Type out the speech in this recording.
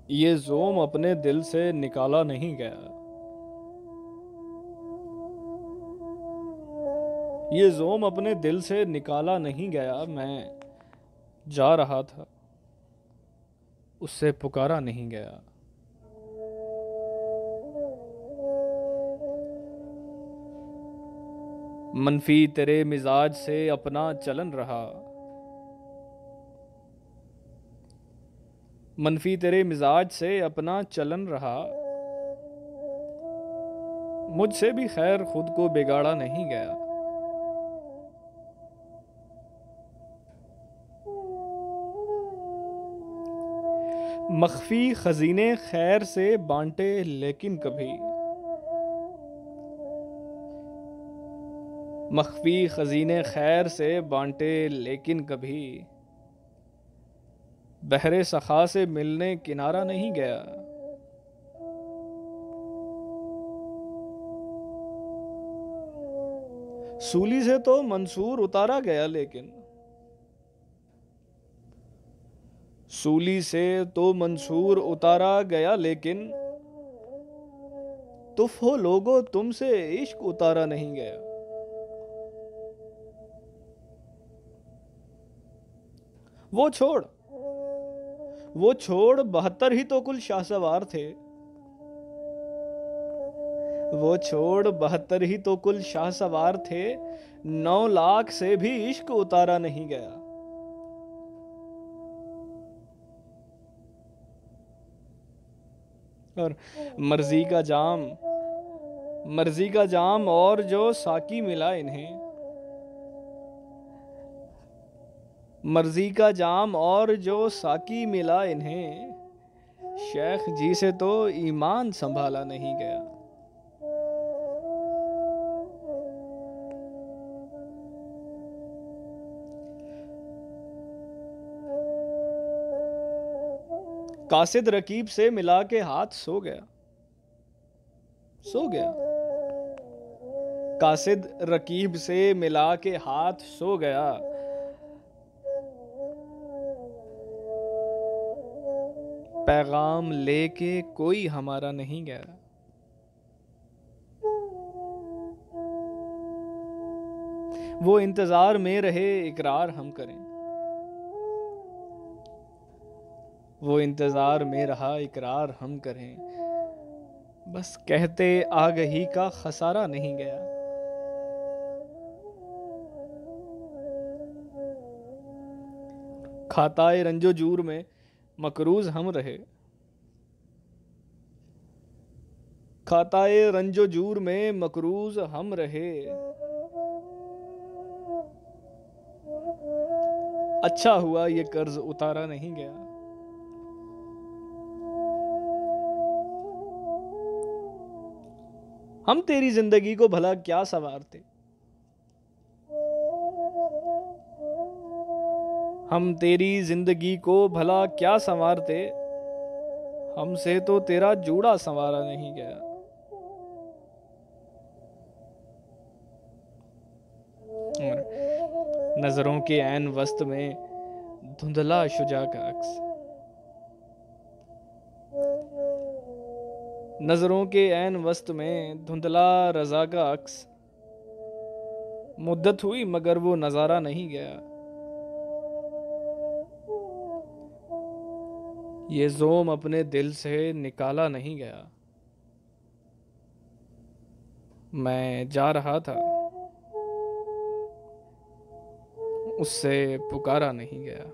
ये ज़ोम अपने दिल से निकाला नहीं गया। ये ज़ोम अपने दिल से निकाला नहीं गया। मैं जा रहा था, उससे पुकारा नहीं गया। मनफी तेरे मिजाज से अपना चलन रहा। मनफी तेरे मिजाज से अपना चलन रहा। मुझसे भी खैर खुद को बिगाड़ा नहीं गया। मख्फी खजीने खैर से बांटे लेकिन कभी। मख्फी खजीने खैर से बांटे लेकिन कभी बहरे सखा से मिलने किनारा नहीं गया। सूली से तो मंसूर उतारा गया लेकिन। सूली से तो मंसूर उतारा गया लेकिन तुफ हो लोगो तुमसे इश्क उतारा नहीं गया। वो छोड़, वो छोड़ 72 ही तो कुल शाहसवार थे। वो छोड़ 72 ही तो कुल शाहसवार थे। 9 लाख से भी इश्क उतारा नहीं गया। और मर्जी का जाम, मर्जी का जाम और जो साकी मिला इन्हें। मर्जी का जाम और जो साकी मिला इन्हें। शेख जी से तो ईमान संभाला नहीं गया। कासिद रकीब से मिला के हाथ सो गया। सो गया। कासिद रकीब से मिला के हाथ सो गया। पैगाम लेके कोई हमारा नहीं गया। वो इंतजार में रहे इकरार हम करें। वो इंतजार में रहा इकरार हम करें। बस कहते आगही का खसारा नहीं गया। खाताए रंजो जूर में मकरूज हम रहे। खाताए रंजो जूर में मकरूज हम रहे। अच्छा हुआ ये कर्ज उतारा नहीं गया। हम तेरी जिंदगी को भला क्या संवारते। हम तेरी जिंदगी को भला क्या संवारते। हमसे तो तेरा जूड़ा संवारा नहीं गया। और नजरों के ऐन वस्त में धुंधला शुजा का अक्स। नजरों के ऐन वस्त में धुंधला रजा का अक्स। मुद्दत हुई मगर वो नजारा नहीं गया। ये ज़ोम अपने दिल से निकाला नहीं गया। मैं जा रहा था, उससे पुकारा नहीं गया।